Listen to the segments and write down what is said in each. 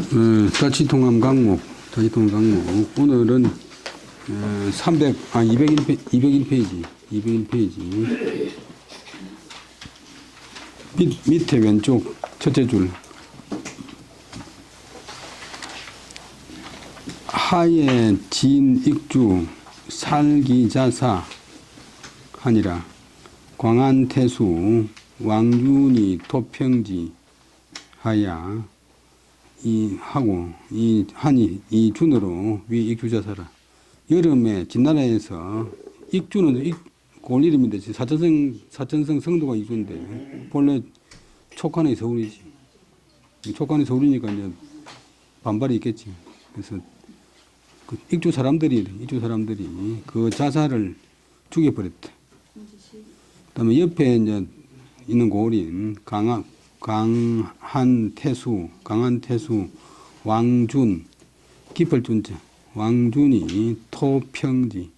자치통합 강목, 오늘은 201페이지. 밑에 왼쪽 첫째 줄. 하에 진익주 살기자사 하니라. 광안태수 왕준이 토평지 하야 이 한이 이 준으로 위 익주자사라. 여름에 진나라에서 익주는 고을 이름인데 사천성 성도가 익주인데 본래 촉한의 서울이지. 촉한의 서울이니까 이제 반발이 있겠지. 그래서 그 익주 사람들이 그 자사를 죽여버렸대. 그다음에 옆에 이제 있는 고을인 강한태수 왕준 기펄준자 왕준이 토평지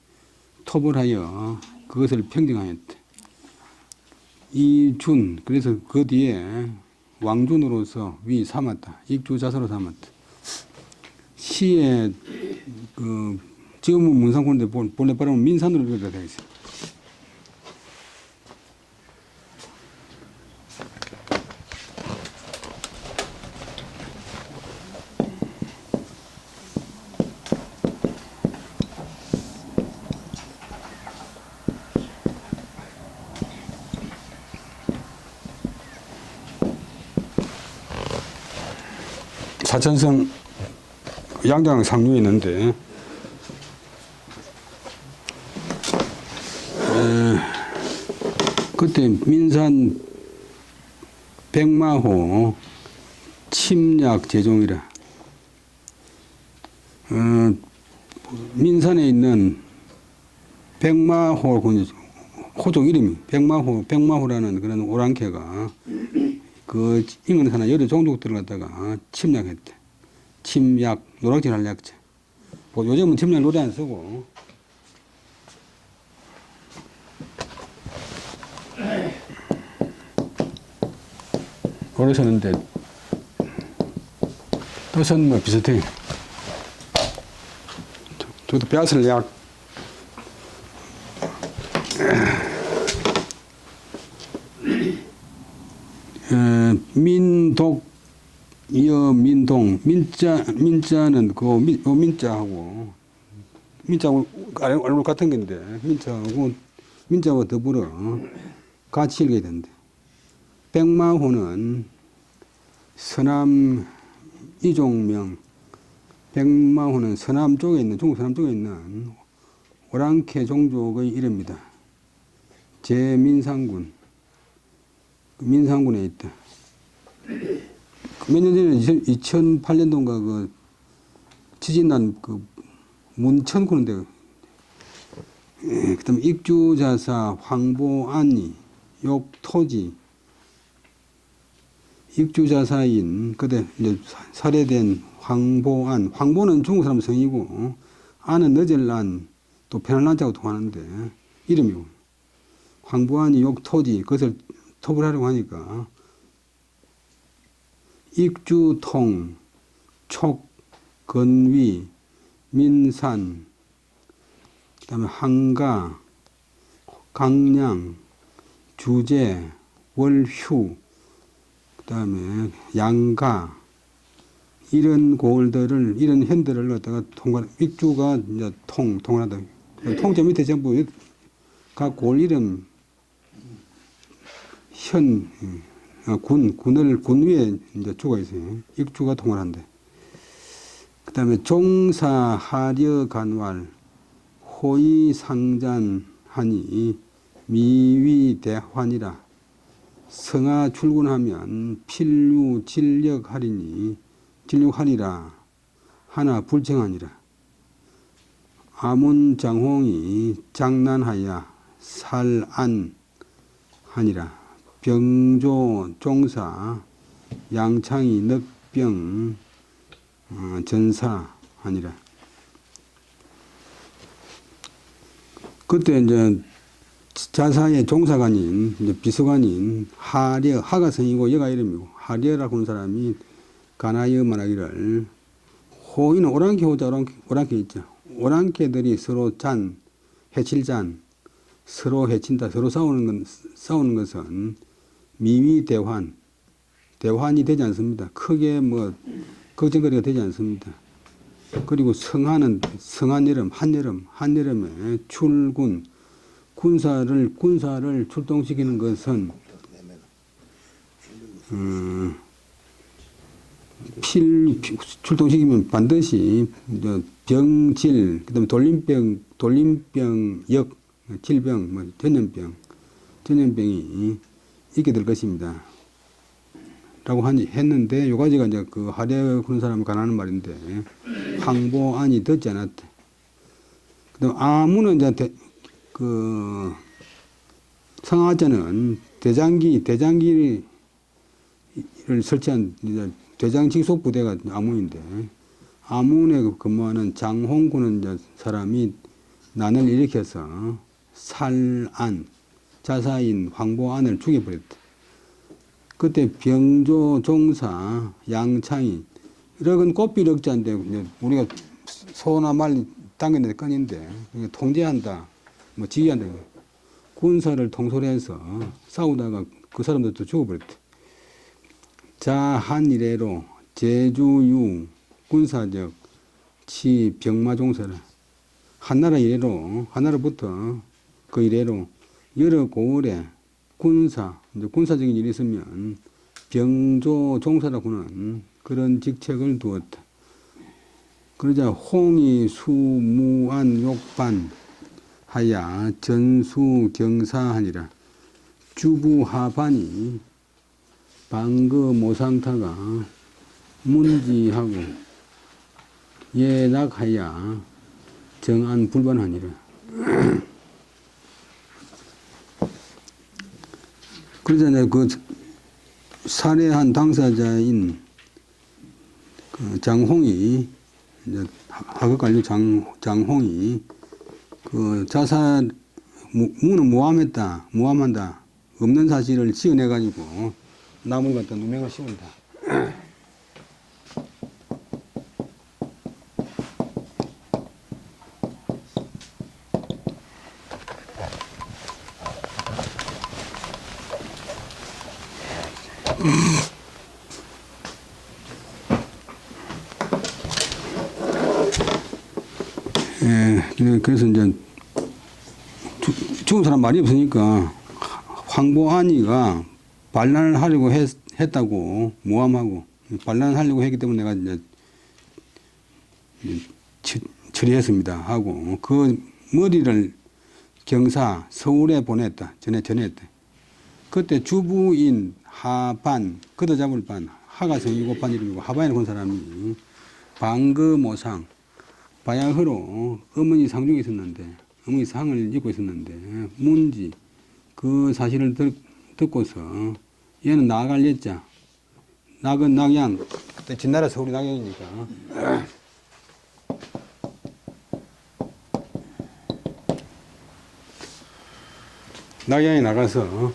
톱을 하여 그것을 평정하였대. 이 준 그래서 그 뒤에 왕준으로서 위 삼았다. 익주자사로 삼았다. 시에 그 지금은 문상군인데 본래 발음은 민산으로 이렇게 되어 있어요. 사천성 양장 상류에 있는데 그때 민산 백마호 침략 제종이라. 민산에 있는 백마호 호족 이름이 백마호라는 그런 오랑캐가 그 인근 하나 여러 종족들을 갖다가 침략했대. 침략, 노락질 할 약자. 요즘은 침략 노래 안 쓰고. 오래 썼는데, 뜻은 뭐 비슷해. 저도 벼슬 약. 민자는 그 민자하고 얼굴 같은 건데 민자하고 더불어 같이 읽어야 된대. 백마호는 서남 이종명. 백마호는 서남 쪽에 있는 중국 서남 쪽에 있는 오랑캐 종족의 이름입니다. 제민상군. 민상군에 있다. 몇 년 전에 2008년도인가 그 지진난 그 문천군인데, 그다음에 익주자사 황보안이 욕토지 익주자사인 그때 이제 살해된 황보는 중국 사람 성이고 안은 너젤란 또 페날란자하고 통하는데 이름이고 황보안이 욕토지 그것을 톱을 하려고 하니까 익주통, 촉, 건위, 민산, 그 다음에 한가, 강량, 주제, 월휴, 그 다음에 양가, 이런 고을들을, 이런 현들을 갖다가 익주가 이제 통하다. 통째 밑에 전부 각 고을 이름, 군 위에 이제 주가 있어요. 익주가 통할한대. 그 다음에 종사하려 간왈, 호의상잔하니 미위대환이라. 성하 출근하면 필유 진력하리라. 하나 불청하니라. 아문장홍이 장난하야 살안하니라. 병조 종사 양창이 넉병 전사하니라. 그때 이제 자사의 종사관인 이제 비서관인 하가 성이고 여가 이름이고 하려라고 하는 사람이 가나여 말하기를 호인은 오랑캐 호자 오랑캐 있죠. 오랑캐들이 서로 해칠 서로 해친다. 서로 싸우는 것은 대환이 되지 않습니다. 크게 뭐 걱정거리가 되지 않습니다. 그리고 성한 한여름에 군사를 출동시키는 것은 출동시키면 반드시 병질, 그다음에 돌림병역, 질병, 뭐 전염병이 있게 될 것입니다. 라고 했는데, 요 가지가 이제 그 하려 그런 사람을 가난한 말인데, 황보안이 듣지 않았대. 그다음 아무는 이제 성하자는 대장기를 설치한 이제 대장 직속 부대가 아문인데, 아문에 근무하는 장홍구는 이제 사람이 난을 일으켜서 자사인 황보안을 죽여버렸다. 그때 병조 종사 양창이 이런 꽃비력자인데 우리가 소나 말 당겨낼 건인데 통제한다, 뭐 지휘한다. 군사를 통솔해서 싸우다가 그 사람들도 죽어버렸다. 자한 이래로 제주유 군사적 치 병마종사라. 한나라부터 그 이래로 여러 고을에 군사적인 일이 있으면 병조 종사라고는 그런 직책을 두었다. 그러자 홍이 수무안 욕반 하야 전수 경사하니라. 주부하반이 방거 모상타가 문지하고 예낙하야 정안 불반하니라. 그러잖아요. 그 살해한 당사자인 그 장홍이, 이제 하급관료 장홍이 그 자살 무는 모함한다 없는 사실을 지어내 가지고 나무를 갖다 누명을 씌운다. 그래서 이제 죽은 사람 말이 없으니까 황보안이가 반란을 하려고 했다고 모함하고 반란을 하려고 했기 때문에 내가 이제 처리했습니다 하고 그 머리를 서울에 전했다. 그때 주부인 하반, 걷어잡을 반, 하가 성이고 반 이름이고 하반이라고 한 사람이 방거모상, 바야흐로 어머니 상중에 있었는데, 어머니 상을 입고 있었는데, 문지, 그 사실을 듣고서 얘는 나갈 예자, 낙은 낙양, 그때 진나라 서울이 낙양이니까. 낙양에 나가서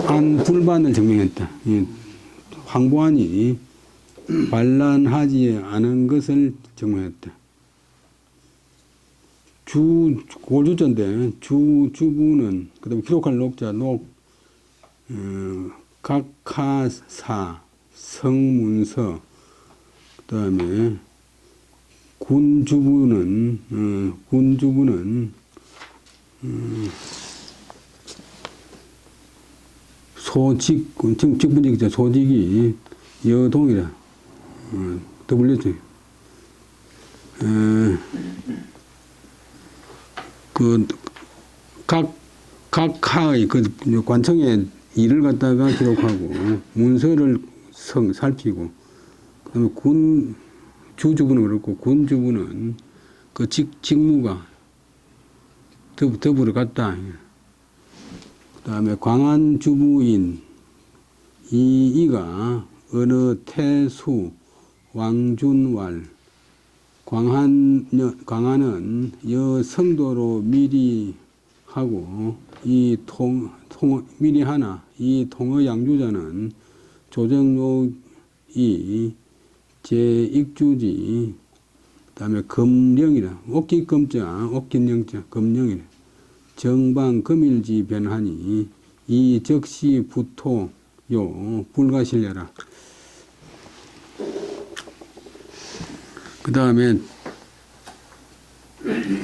안불반을 증명했다. 황보안이 반란하지 않은 것을 증명했다. 고주자인데 주부는 그다음에 기록할 녹자 각하사 성문서 그다음에 군주부는 직분직자 소직이 여동이라 더블렸죠. 각하의 그 관청의 일을 갖다가 기록하고 문서를 살피고 그다음에 주주부는 그렇고 군주부는 그 직무가 더불어 갔다. 그다음에 광안주부인 이가 어느 태수 왕준왈 광안은 여성도로 미리 하고 이 밀이 하나, 이 통의 양주자는 조정록이 제익주지, 그 다음에 금령이라, 옥기금자, 옥긴령자, 금령이라. 정방 금일지 변하니, 이 적시 부토, 요, 불가실려라. 그 다음에,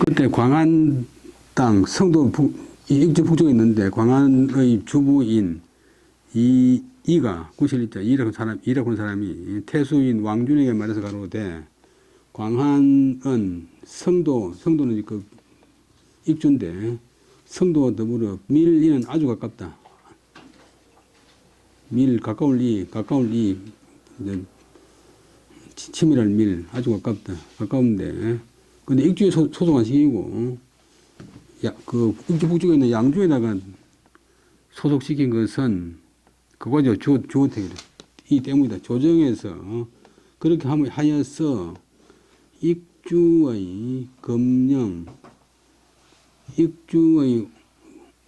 그때 광안 땅, 성도 익주 북쪽에 있는데, 광안의 주부인, 이가, 구실리자, 이라고 하는 사람이 태수인 왕준에게 말해서 가로되, 광안은 성도는 그 익주인데, 성도와 더불어 밀이는 아주 가깝다. 가까울 이, 이제 치밀할 밀, 아주 가까운데, 근데 익주에 소속한 시기고, 그 익주 북쪽에 있는 양주에다가 소속시킨 것은 그거죠. 주어택이래. 이 때문이다. 조정에서 그렇게 하여서 익주의 금령, 익주의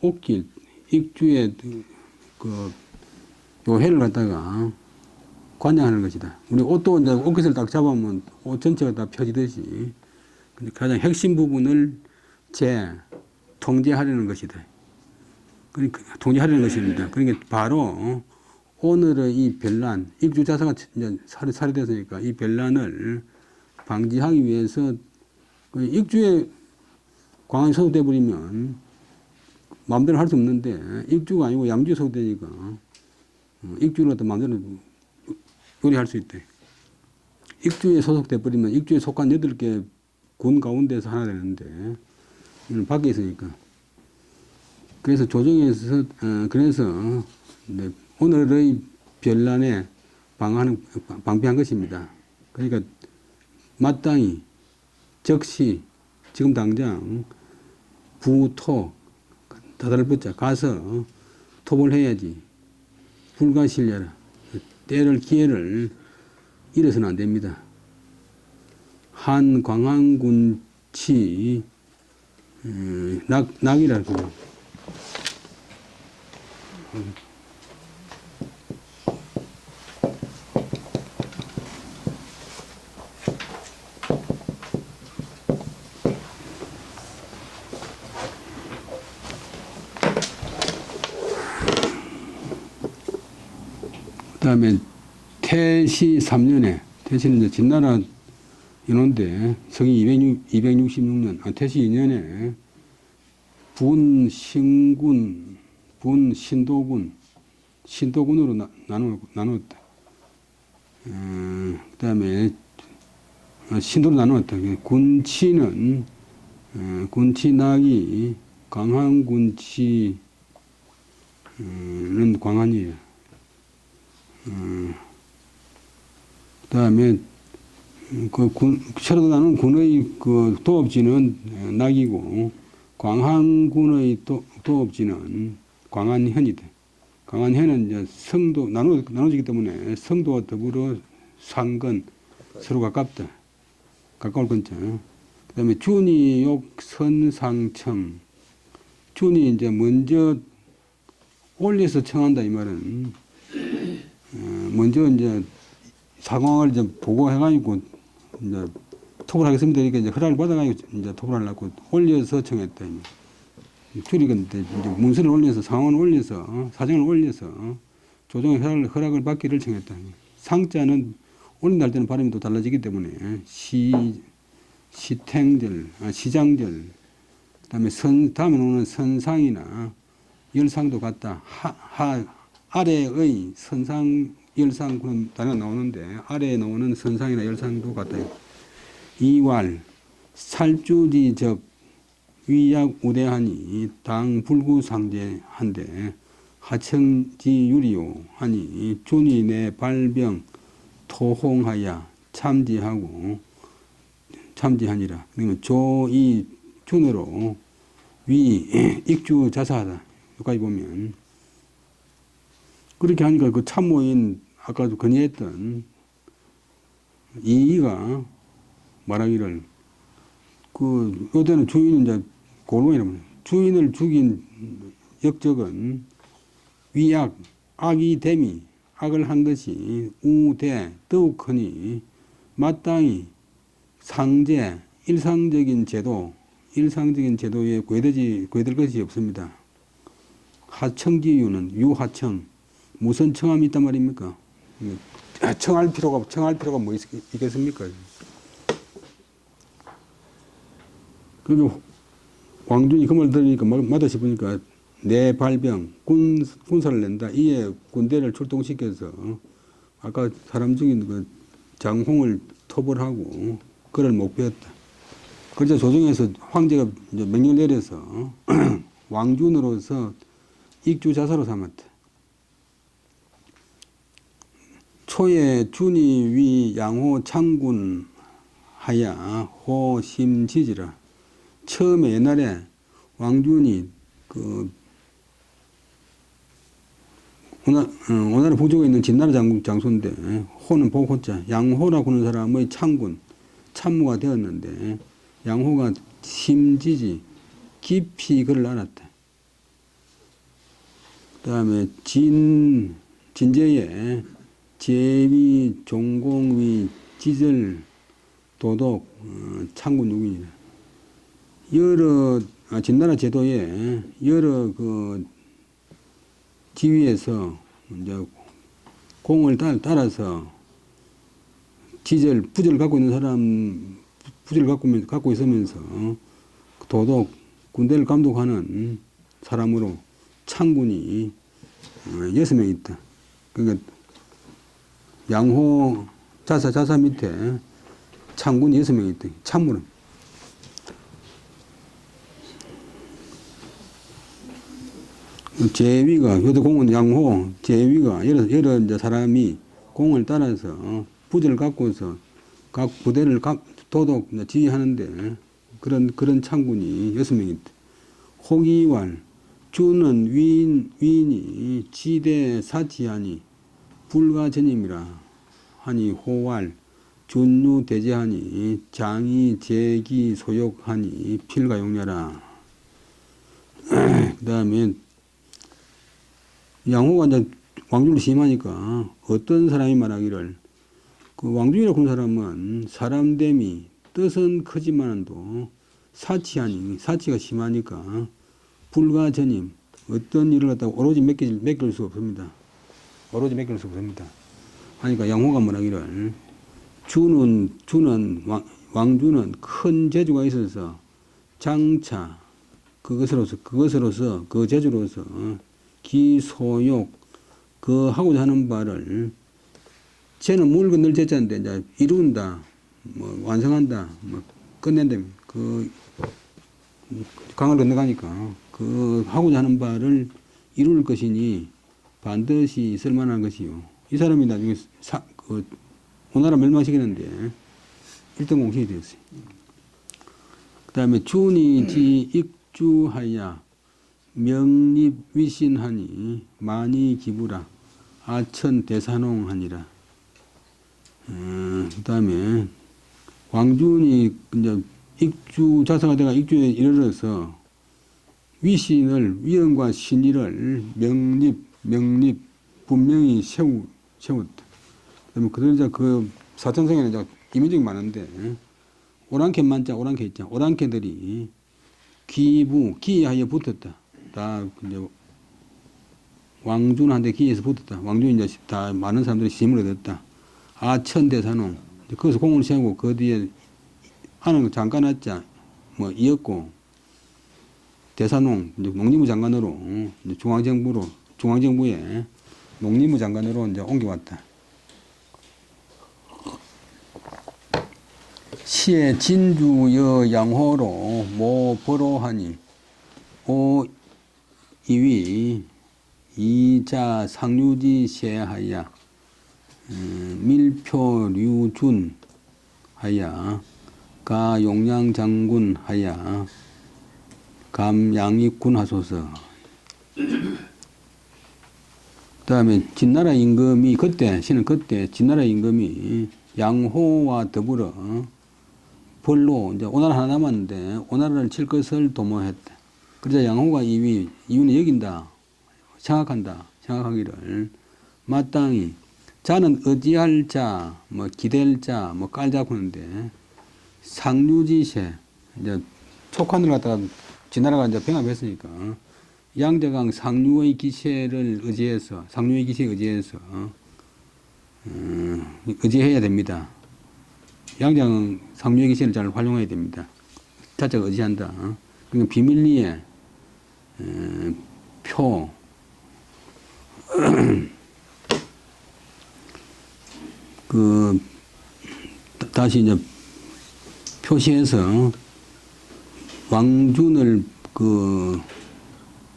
옥길, 익주의 그 요해를 갖다가 관장하는 것이다. 우리 옷도 이제 옷깃을 딱 잡으면 옷 전체가 다 펴지듯이 가장 핵심 부분을 통제하려는 것이다. 그러니까 통제하려는 것입니다. 그러니까 바로 오늘의 이 변란, 익주 자사가 이제 살이 됐으니까 이 변란을 방지하기 위해서 익주에 광안이 소속돼 버리면 마음대로 할 수 없는데 익주가 아니고 양주에 소속되니까 익주를 갖다 마음대로 요리할 수 있대. 익주에 소속돼 버리면 익주에 속한 8개 군 가운데서 하나 되는데 이는 밖에 있으니까. 그래서 조정에서 그래서 오늘의 변란에 방피한 것입니다. 그러니까 마땅히 적시 지금 당장 부토 다다를 붙자 가서 톱을 해야지. 불가실려라. 때를 기회를 잃어서는 안 됩니다. 한 광안군치 낙이라고. 그 다음에 태시 3년에, 태시는 이제 진나라 인호인데, 성이 266년, 태시 2년에 신도군으로 나누었다. 그 다음에 신도로 나누었다. 군치는, 군치낙이 광안군치는 광안이에요. 그 다음에 새로 나는 군의 그 도읍지는 낙이고 광안군의 도읍지는 광안현이다. 광안현은 이제 성도 나눠지기 때문에 성도와 더불어 상근 서로 가깝다. 가까울 건자. 그 다음에 준이욕 선상청. 준이 이제 먼저 올려서 청한다 이 말은 먼저 이제 상황을 이제 보고해가지고 이제 톱을 하겠습니다. 이렇게 이제 허락을 받아가지고 이제 톱을 하려고 올려서 청했다. 줄이 근데 이제 문서를 올려서 상황을 올려서 사정을 올려서 조정의 허락을 받기를 청했다. 상자는 올린다 할 때는 발음이 또 달라지기 때문에 시탱절, 시장절, 그다음에 다음에 오는 선상이나 열상도 같다. 아래의 선상, 열상 그런 단어가 나오는데 아래에 나오는 선상이나 열상도 같다. 이왈 살주지적 위약 우대하니 당 불구상제한데 하청지유리요 하니 준이 내 발병 토홍하야 참지하니라. 그러면 조이 준으로 위 익주 자사하다. 여기까지 보면 그렇게 하니까 그 참모인 아까도 건의했던 이의가 말하기를 그 요새는 주인은 이제 고노이라면 주인을 죽인 역적은 위악, 악이 됨이, 악을 한 것이 우대, 더욱 크니 마땅히 상제, 일상적인 제도에 구애될 것이 없습니다. 하청지유는 유하청, 무슨 청함이 있단 말입니까? 청할 필요가 뭐 있겠습니까? 그리고 왕준이 그 말 들으니까 마다 싶으니까 내 발병, 군사를 낸다. 이에 군대를 출동시켜서 아까 사람 죽인 그 장홍을 토벌하고 그를 목배했다. 그러자 조정에서 황제가 이제 명령을 내려서 왕준으로서 익주자사로 삼았다. 초에 준이 위 양호 창군 하야 호심지지라. 처음에 옛날에 왕준이 오나라 북쪽에 있는 진나라 장수인데 호는 복호자, 양호라고 하는 사람의 창군, 참모가 되었는데 양호가 심지지 깊이 그를 알았다. 그 다음에 진제에 제위, 종공위, 지절, 도독, 창군 6인이다. 진나라 제도에 여러 지위에서 이제 공을 따라서 부절을 갖고 있는 사람, 부절을 갖고 있으면서 도독, 군대를 감독하는 사람으로 창군이 6명 있다. 그러니까 양호 자사 밑에 창군이 6명 있다. 참모는. 제위가, 요도공은 양호, 제위가, 여러 이제 사람이 공을 따라서 부지를 갖고서 각 부대를 도독, 지휘하는데 그런 창군이 6명 있다. 호기왈, 주는 위인이 지대 사치하니 불가전임이라 하니 호왈, 준유 대제하니 장이 제기 소욕하니 필가용냐라. 그 다음에 양호가 이제 왕중을 심하니까 어떤 사람이 말하기를 그 왕중이라고 하는 사람은 사람됨이 뜻은 크지만도 사치가 심하니까 불가전임 어떤 일을 갖다가 오로지 맡길 수 없습니다. 오로지 맡길 수 없습니다. 하니까 양호가 말하기를 왕주는 큰 재주가 있어서 장차 그것으로서 그 재주로서 기소욕 그 하고자 하는 바를 쟤는 물건을 제자인데 이제 이룬다 뭐 완성한다 뭐 끝낸다 그 강을 건너가니까 그 하고자 하는 바를 이룰 것이니 반드시 있을 만한 것이요. 이 사람이 나중에 오나라 멸망시키는데 1등 공신이 되었어요. 그 다음에 준이 익주하야 명립위신하니 많이 기부라 아천 대산홍하니라. 그 다음에 왕준이 이제 익주 자사가 되가 익주에 이르러서 위연과 신의를 명립 분명히 세웠다. 그다음에 그들 그 사천성에는 이제 이미지가 많은데 오랑캐 있잖아. 오랑캐들이 기하에 붙었다. 다 이제 왕준한테 기에서 붙었다. 왕준이 이제 다 많은 사람들이 힘을 얻었다. 아천대산홍 거기서 공을 세우고 그 뒤에 하는 거 잠깐 했자 뭐 이었고 대산홍 농림부 장관으로 이제 중앙정부에 농림부 장관으로 이제 옮겨왔다. 시에 진주여 양호로 모보로하니 오 이위 이자 상류지 세하야 밀표류준 하야 가 용량장군 하야 감양익군 하소서. 그 다음에 진나라 임금이 신은 그때 진나라 임금이 양호와 더불어 벌로 이제 오나라 하나 남았는데 오나라를 칠 것을 도모했다. 그러자 양호가 이유는 여긴다 생각한다. 생각하기를 마땅히 자는 의지할 자, 뭐 기댈 자, 뭐 깔자 하는데 상류지세 이제 촉한을 갖다가 지나라가 이제 병합했으니까 양대강 상류의 기세를 의지해서 상류의 기세에 의지해서 의지해야 됩니다. 양대강 상류의 기세를 잘 활용해야 됩니다. 자체가 의지한다. 그러니까 비밀리에 표 다시 이제 표시해서 왕준을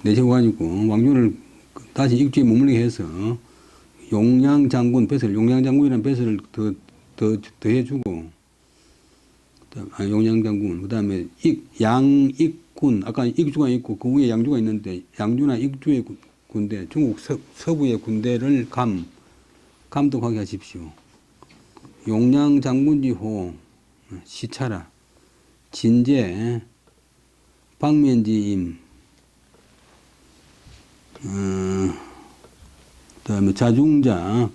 내세우고 가지고 왕준을 다시 익주에 머물게 해서 용량장군이라는 뱃을 더 해주고, 용량장군, 그 다음에 양익군, 아까 익주가 있고 그 위에 양주가 있는데 양주나 익주의 군대, 중국 서부의 군대를 감독하게 하십시오. 용량장군지호 시차라 진제 박면지임 그다음에 자중자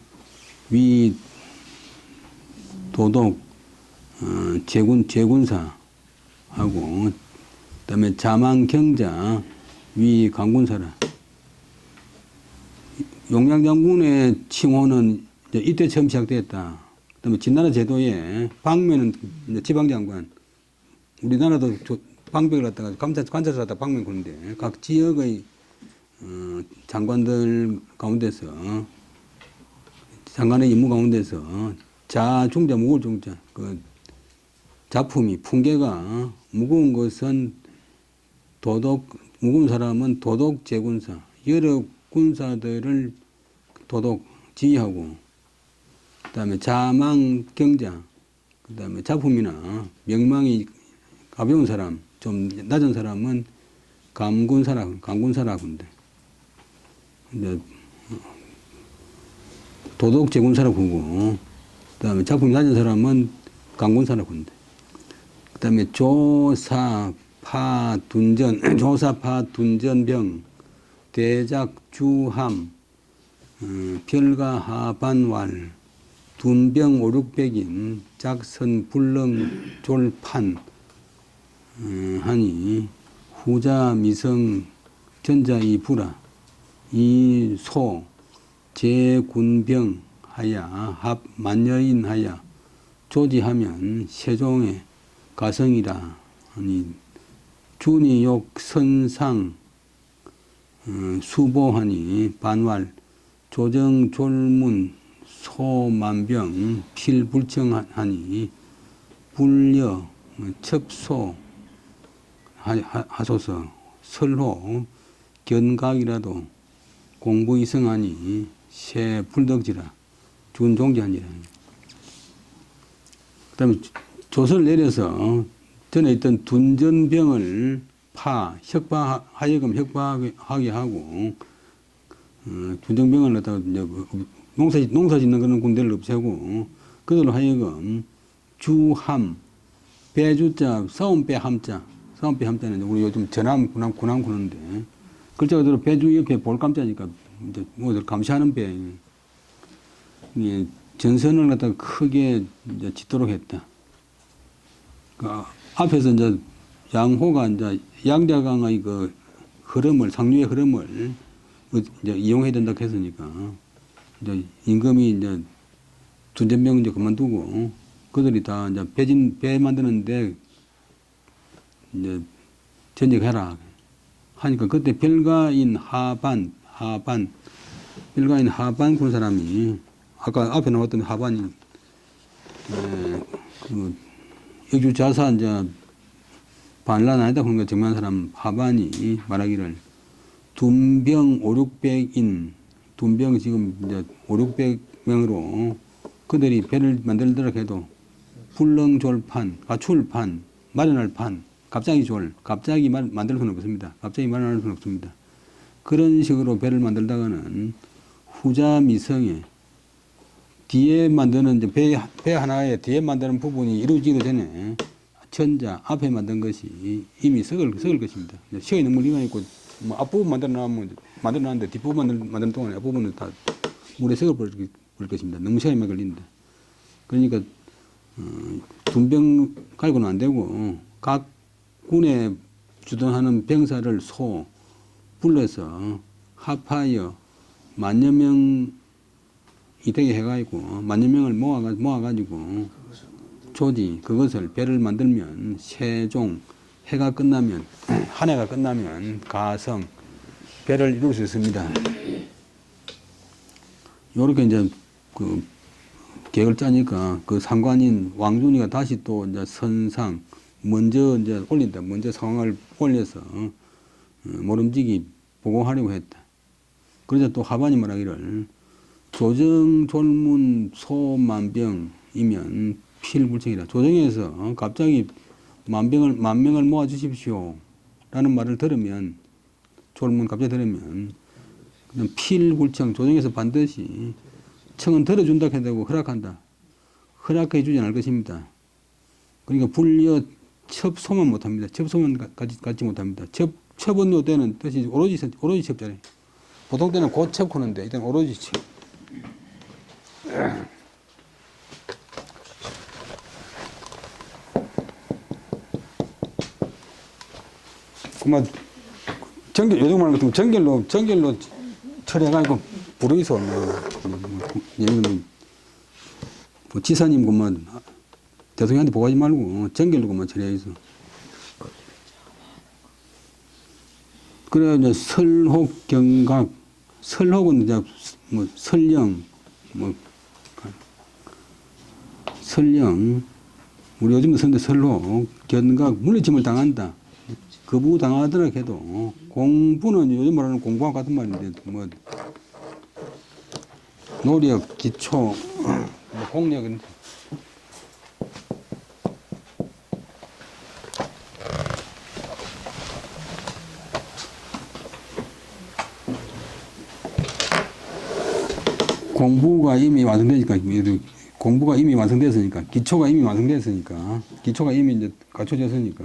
위 도독 제군사 하고 그다음에 자망경자 위 강군사라. 용량장군의 칭호는 이때 처음 시작되었다. 그다음에 진나라 제도에 방면은 지방장관, 우리나라도 방백을 갖다가 관찰을 갖다가 방면 그런데 각 지역의 장관들 가운데서 장관의 임무 가운데서 자중자 무거울 중자 작품이 풍계가 무거운 것은 무거운 사람은 도독 제군사 여러 군사들을 도독 지휘하고 그다음에 자망 경자 그다음에 작품이나 명망이 가벼운 사람 좀 낮은 사람은 강군사라고 한데 이제 도독 제군사라고 부르고 그다음에 작품이 낮은 사람은 강군사라고 한데 그다음에 조사파 둔전병 대작주함 별가하반왈 둔병 5, 600인 작선 불능 졸판 하니 후자 미성 전자이 불아 이소 제군병 하야 합 만여인 하야 조지하면 세종의 가성이라 하니 준이욕 선상 수보하니 반왈 조정졸문 소만병 필불청하니 불려 첩소 하소서 설호 견각이라도 공부이성하니 새 불덕지라 준종지하니라. 그 다음에 조서를 내려서 전에 있던 둔전병을 하여금 협박하게 하고 둔전병을 갖다가 이제 농사 짓는 그런 군대를 없애고 그들로 하여금 주함 배주자 싸움배 함자는 우리 요즘 전함 군함 그러는데 글자가 그대로 배주 옆에 볼감자니까 이제 뭐들 감시하는 배 전선을 갖다가 크게 이제 짓도록 했다. 그 앞에서 이제 양호가 이제 양자강의 그 상류의 흐름을 이제 이용해야 된다고 했으니까 이제 임금이 이제 둔전병 이제 그만두고 그들이 다 이제 배 만드는데 이제 전역해라 하니까 그때 별가인 하반 그런 사람이 아까 앞에 나왔던 하반이 그 역주자사 이제 반란 아니다 그런 거 정말 사람 하반이 말하기를 둔병 5, 600인 둔병 지금 이제 5, 600명으로 그들이 배를 만들더라 해도 불능졸판, 가출판, 마련할 판, 갑자기 만들 수는 없습니다. 갑자기 마련할 수는 없습니다. 그런 식으로 배를 만들다가는 후자 미성에 뒤에 만드는 이제 배 하나에 뒤에 만드는 부분이 이루어지기 전에 천자 앞에 만든 것이 이미 썩을 것입니다. 시간이 너무 리가 있고 뭐 앞부분 만들어 놨는데 뒷부분 만드는 동안에 앞부분은 다 물에 색을 버릴 것입니다. 너무 시간이 걸리는데. 그러니까 군병 갈고는 안 되고 각 군에 주둔하는 병사를 불러서 합하여 만여 명이 되게 해가지고 만여 명을 모아가지고 조지 그것을 배를 만들면 세종 해가 끝나면 한 해가 끝나면 가성 배를 이룰 수 있습니다. 요렇게 이제 그 계획을 짜니까 그 상관인 왕준이가 다시 또 이제 선상 먼저 이제 올린다. 먼저 상황을 올려서 모름지기 보고하려고 했다. 그러자 또 하반이 말하기를 조정 졸문 소만병이면 필불청이라. 조정에서 갑자기 만 명을 모아 주십시오 라는 말을 들으면 졸문 갑자기 들으면 필불청 조정에서 반드시 청은 들어준다 해도 허락한다. 허락해 주지 않을 것입니다. 그러니까 불려 첩소만 못합니다. 첩소만 갖지 못합니다. 첩은 때는 뜻이 오로지 첩자래. 보통 때는 고첩 하는데 일단 오로지 첩. 그만 요즘 말하는 것같으면 정결로 처리해가지고 부르이소 뭐 지사님 그만 대통령한테 보고하지 말고 정결로 그만 처리해서. 그래 이제 설혹 경각 설혹은 이제 뭐 설령 우리 요즘도 쓰는데 설혹 견각 물리침을 당한다. 거부 당하더라 해도 공부는 요즘 말하는 공부와 같은 말인데 뭐 노력 기초 공력은 공부가 이미 완성됐으니까 기초가 이미 완성됐으니까 기초가 이미 이제 갖춰졌으니까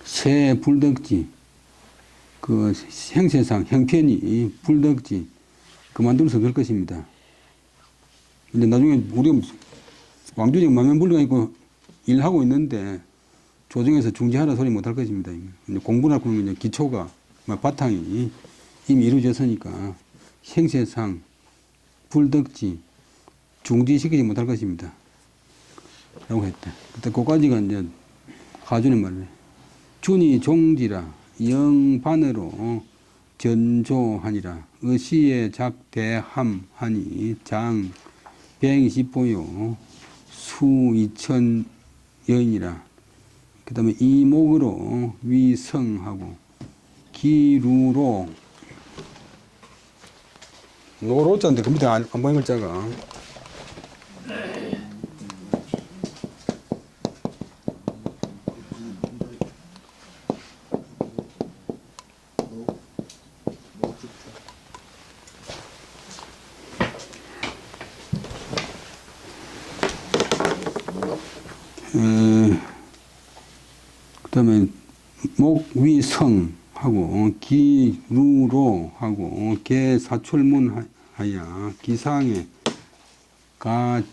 새 불덕지 그 행세상 형편이 불덕지 그만두면서 그럴 것입니다. 근데 나중에 우리가 왕조직 만면불리가 있고 일하고 있는데 조정에서 중지하라 소리 못할 것입니다. 공부나 그런 건 기초가 바탕이 이미 이루어졌으니까 행세상 불덕지 중지시키지 못할 것입니다. 라고 했다. 그때 그까지가 이제 하준의 말이에요. 준이 종지라 영반으로 전조하니라 의시의 작대함하니 장 120보요 수 2000 여인이라. 그 다음에 이목으로 위성하고 기루로 노로자인데 그 밑에 안 보이는 글자가 그 다음에 목위성하고 기루로하고 개사출문하야 기상에 가치마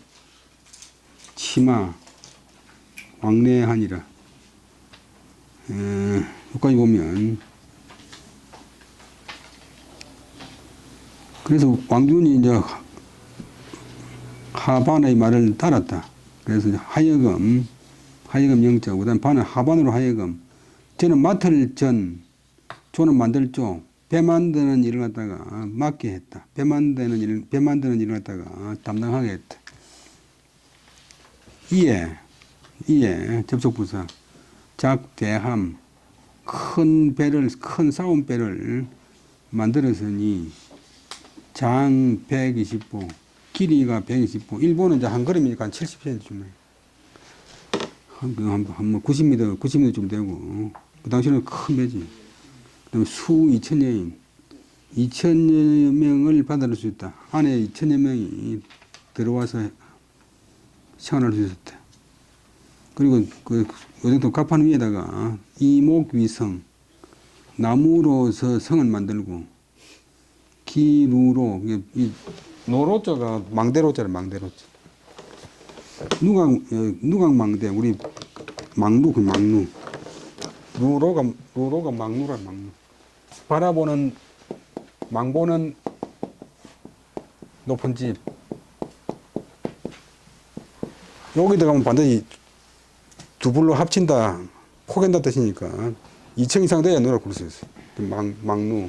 왕래하니라. 여기까지 보면 그래서 왕준이 이제 하반의 말을 따랐다. 그래서 하여금 영자고 그다음 반은 하반으로 하여금 저는 맡을 조는 만들 조 배 만드는 일을 갖다가 맡게 했다. 배 만드는 일을 갖다가 담당하게 했다. 이에 접속부사 작대함 큰 싸움배를 만들었으니 장 120보 길이가 120보 일본은 이제 한 걸음이니까 한 70cm 좀 한 90m 좀 되고 그 당시에는 큰 배지. 그다음에 수 2000여인 2000여 명을 받아들일 수 있다. 안에 2000여 명이 들어와서 생활할 수 있었다. 그리고 그 요정도 갑판 위에다가 이목위성, 나무로서 성을 만들고, 기루로, 이 노로자가 망대로자를 망대로자. 누각망대, 우리 망루, 그 망루. 루로가 망루라, 망루. 바라보는, 망보는 높은 집. 여기 들어가면 반드시 두 불로 합친다, 포갠다 뜻이니까 2층 이상 돼야 노라고 그럴 수 있어요. 망루.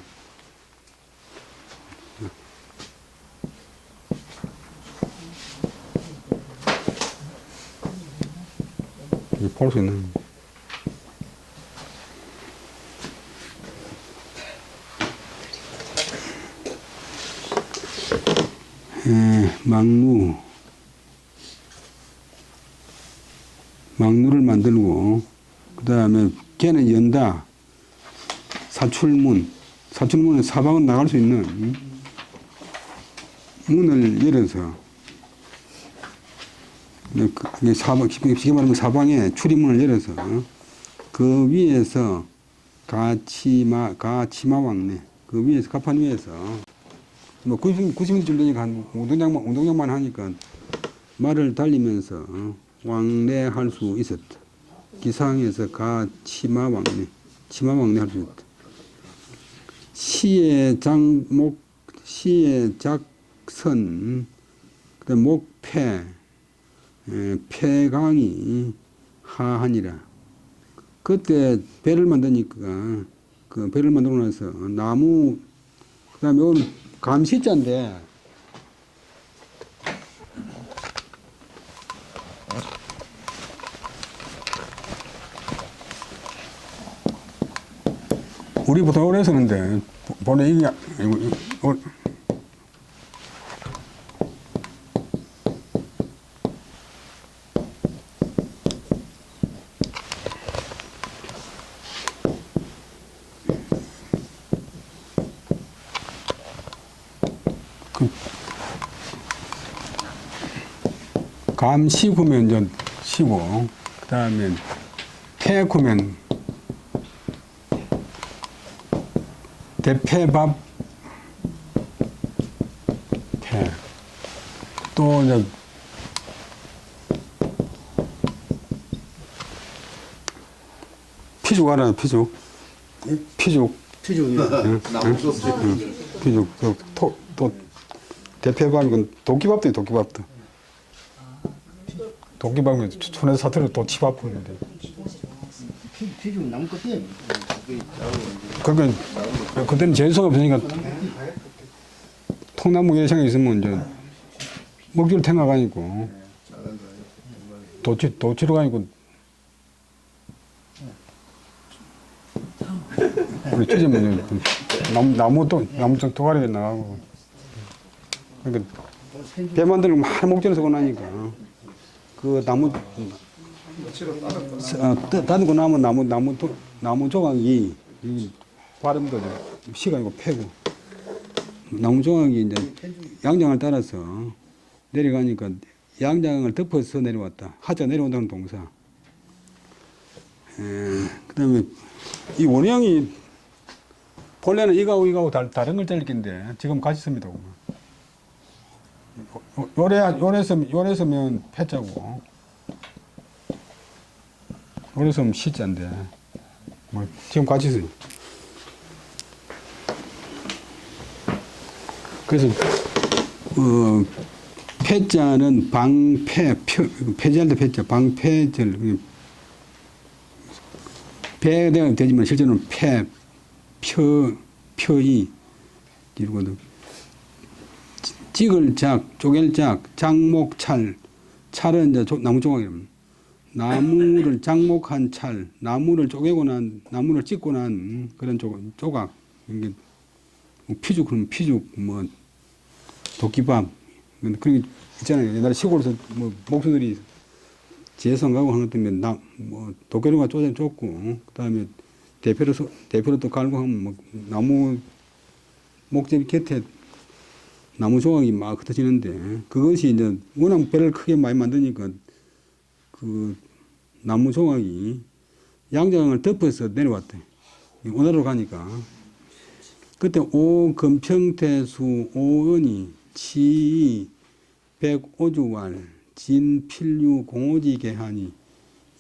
볼 수 있는. 망루를 만들고, 그 다음에 걔는 연다. 사출문은 사방은 나갈 수 있는 문을 열어서, 쉽게 말하면 사방에 출입문을 열어서 그 위에서 가치마왕래, 그 위에서, 갑판 위에서, 뭐 90m쯤 되니까 한 운동장만 하니까 말을 달리면서 왕래할 수 있었다. 기상에서 치마왕래 할 수 있다. 시의 작선, 그다음 목패, 폐강이 하하니라. 그때 배를 만드니까, 그 배를 만들고 나서 나무, 그 다음에 이거는 감시자인데, 우리 보통 오래 쓰는데, 본래 이게, 감시구면 이제 시고, 그 다음에 태구면 대패밥, 태. 또 이제 피죽 알아요, 피죽? 피죽. 피죽이요. 나무 소스. 피죽. 또 대패밥은 도끼밥도 있어요, 도끼밥도. 도끼밥은 촌에서 사투리로 도치밥 부르는데. 피죽 나무 끝이에요. 그러니까 그때는 재수가 없으니까 통나무 예상이 있으면 이제 먹줄 탱가가 아니고 도치로 가니고 우리 찢으면 나무 쪽 도가리에 나가고. 그러니까 배 만들고 막 목줄을 서고 나니까 그 나무 따르고 나면 나무 조각이 발음도 시간이고 패고, 나무 조각이 이제 양장을 따라서 내려가니까 양장을 덮어서 내려왔다. 하자 내려온다는 동사. 그 다음에 이 원형이 본래는 이거하고 다른 걸 뗄 건데 지금 같이 씁니다. 요래서면 패자고, 요래서면 시자인데 뭐 지금 같이 써요. 그래서 패자는 폐지할 때 패자, 방패절, 배가 되지만 실제로는 표이 이러거든. 찍을 작, 쪼갤 작, 장목찰, 찰은 이제 나무 조각이랍니다. 나무를 장목한 찰, 나무를 쪼개고 나무를 찍고 난 그런 조각. 이게 피죽, 그러면 피죽, 뭐 도끼밥, 그런 게 있잖아요. 옛날에 시골에서 뭐 목수들이 재성 가고 하는 것 때문에 뭐 도깨비가 쫓고, 그 다음에 대표로 또 갈고 하면 뭐 나무 목재비 곁에 나무 조각이 막 흩어지는데, 그것이 이제 워낙 배를 크게 많이 만드니까 그 나무 조각이 양장을 덮어서 내려왔대. 오나라로 가니까. 그때 오금평태수 오은이 치 백오주왈 진필류 공오지개하니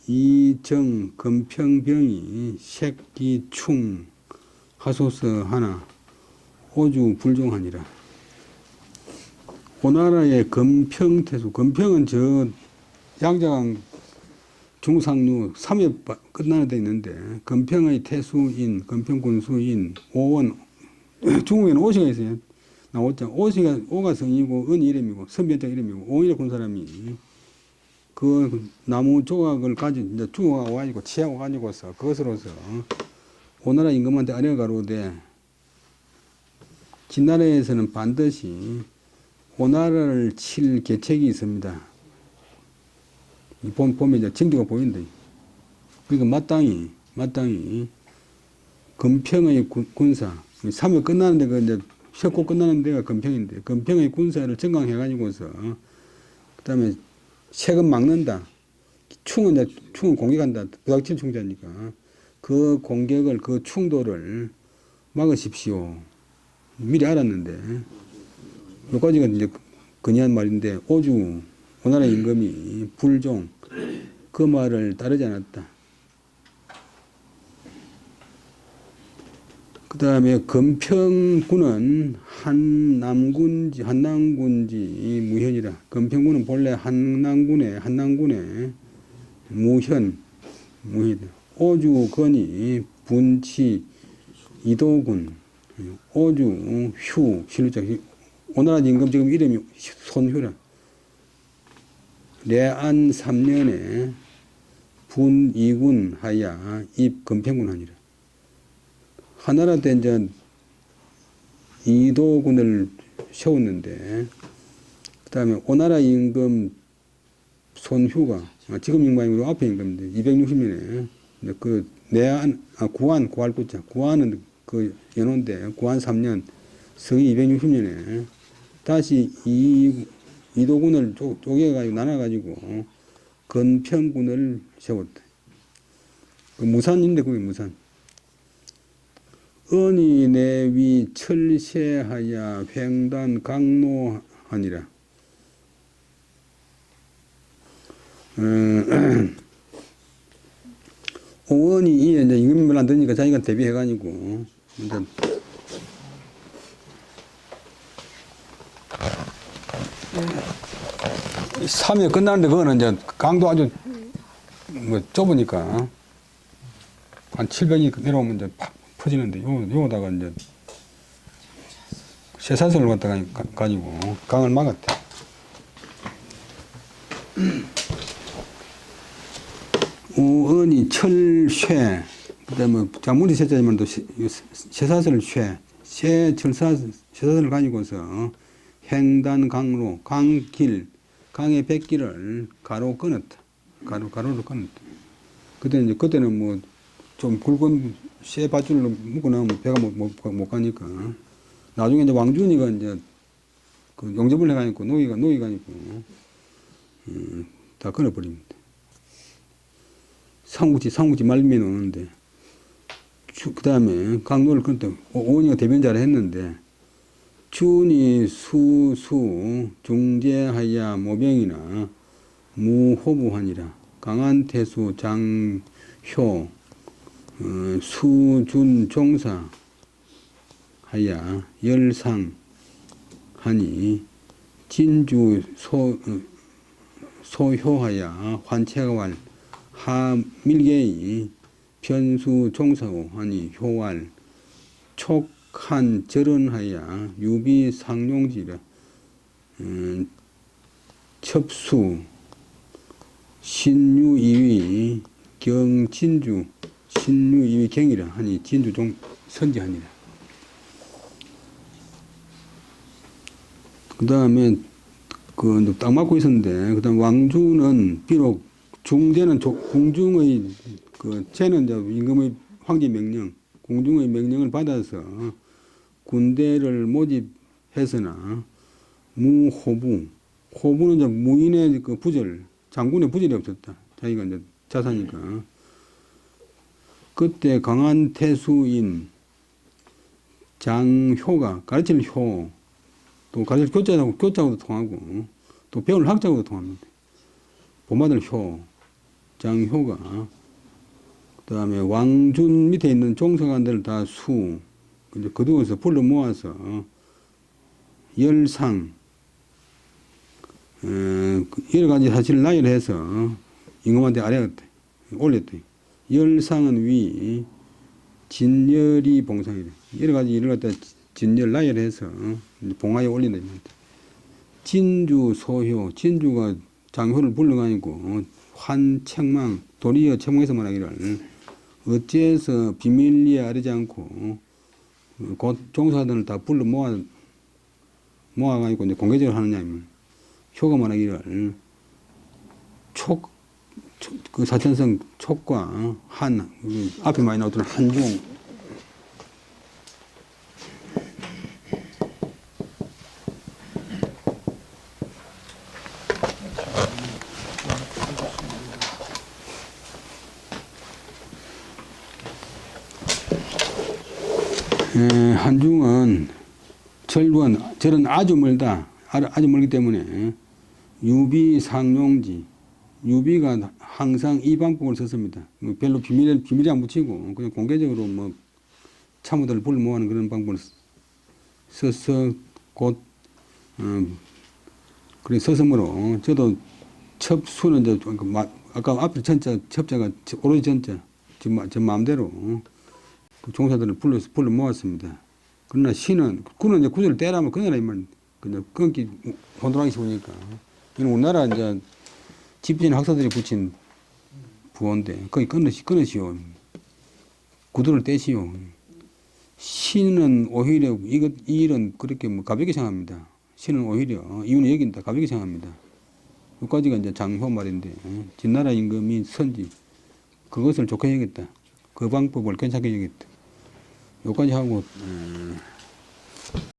이정 금평병이 색기충 하소서 하나 오주 불종하니라. 오나라의 금평태수, 금평은 저 양자강 중상류 3회 끝나는 데 있는데 금평의 태수인, 금평군수인, 오원, 중국에는 오시가 있어요. 나오자 오시가 오가 성이고 은이 이름이고 선변자 이름이고 오이라 군 사람이 그 나무 조각을 가지고 이제 죽어 가지고 치하고 가지고서 그것으로서 오나라 임금한테 아뢰가로되 진나라에서는 반드시 오나라를 칠 계책이 있습니다. 보면 이제 징조가 보인다. 그러니까 마땅히 금평의 군사 3회 끝나는데 그 이제 셔고 끝나는 데가 금평인데 금평의 군사를 정강해가지고서 그다음에 세금 막는다. 충은 공격한다. 부닥친 충자니까 그 공격을 그 충돌을 막으십시오. 미리 알았는데 여기까지가 이제 건의한 말인데 오주 오나라 임금이 불종 그 말을 따르지 않았다. 그 다음에 금평군은 한남군지 무현이라. 금평군은 본래 한남군의 무현. 오주건이 분치 이도군 오주 휴 실루자. 오나라 임금 지금 이름이 손휴라. 레안 3년에 분이군 하야 입 금평군 하니라. 하나라 때 이제 이도군을 세웠는데 그 다음에 오나라 임금 손휴가 지금 임금이 앞에 임금인데 260년에 그 구안은 그 연호인데 구안 3년 서기 260년에 다시 이도군을 쪼개가지고 나눠가지고 건평군을 세웠다. 그 무산인데 그게 무산. 은이 내위 철새하야 횡단 강로하니라. 오은이 이제 임금이 별로 안 되니까 자기가 대비해가지고 이제 3회 끝나는데 그거는 이제 강도 아주 뭐 좁으니까 한 700이 내려오면 이제 팍 퍼지는데 요거다가 이제 쇠사슬을 갖다가 가지고 강을 막았대. 우은이 철쇠 그다음에 장문이 쇠자지만 또 쇠사슬 쇠사슬을 가지고서 횡단 강로 강길 강의 백길을 가로 끊었다. 가로로 끊었다. 그때는 뭐 좀 굵은 쇠 밧줄로 묶고 나면 배가 못 가니까 나중에 이제 왕준이가 이제 그 용접을 해가지고 노이가 있고 다 끊어버립니다. 상구치 말미에 놓는데 그 다음에 강로를 끊다 오은이가 대변자를 했는데 준이 수수 중재하야 모병이나 무호부하니라. 강한 태수 장효 수준 종사 하야 열상 하니 진주 소효하야 환채왈 하밀계의 변수 종사오 하니 효왈 촉한 절언하야 유비 상용지라. 첩수 신유 이위 경진주 신유 이위 경이라 하니 진주종 선지하니라. 그 다음에 그 딱 맞고 있었는데 그 다음 왕주는 비록 중대는 공중의 그 쟤는 이제 임금의 황제 명령 공중의 명령을 받아서 군대를 모집해서나 호부는 이제 무인의 그 부절 장군의 부절이 없었다. 자기가 이제 자사니까. 그때 강한 태수인 장효가 가르칠 효, 또 가르칠 교자하고도 통하고, 또 배울 학자하고도 통합니다. 본받을 효, 장효가, 그 다음에 왕준 밑에 있는 종서관들 다 수, 그동에서 불러 모아서 열상, 여러 가지 사실을 나열해서 임금한테 아뢰었대. 올렸대. 열상은 위, 진열이 봉상이래. 여러 가지 일을 갖다 진열 나열해서 봉화에 올린다. 진주 소효, 진주가 장효를 불러가지고 환책망, 도리어 책망에서 말하기를 어째서 비밀리에 아뢰지 않고 곧 종사들을 다 불러 모아가지고 이제 공개적으로 하느냐. 효가 말하기를 그 사천성 촉과 한, 앞에 많이 나오던 한중, 한중은 절은 아주 멀다. 아주 멀기 때문에 유비 상용지, 유비가 항상 이 방법을 썼습니다. 별로 비밀이 안 붙이고 그냥 공개적으로 뭐 참모들을 불러 모으는 그런 방법을 써서 곧 그래 서섬으로 저도 첩수는 이제 아까 앞에 전자 첩자가 오로지 전자 제 마음대로 그 종사들을 불러 모았습니다. 그러나 시는 구는 이제 구절을 떼라면 그 나라에만 그냥 끊기 혼돈하기 쉬우니까 이건 우리나라 이제 집진 학사들이 붙인 부호인데 거기 끊으시오. 구두를 떼시오. 시는 오히려 이 일은 그렇게 뭐 가볍게 생각합니다. 시는 오히려 이유는 여긴다 가볍게 생각합니다. 여기까지가 이제 장효 말인데 진나라 임금이 선지 그것을 좋게 여겼다. 그 방법을 괜찮게 여겼다. 여기까지 하고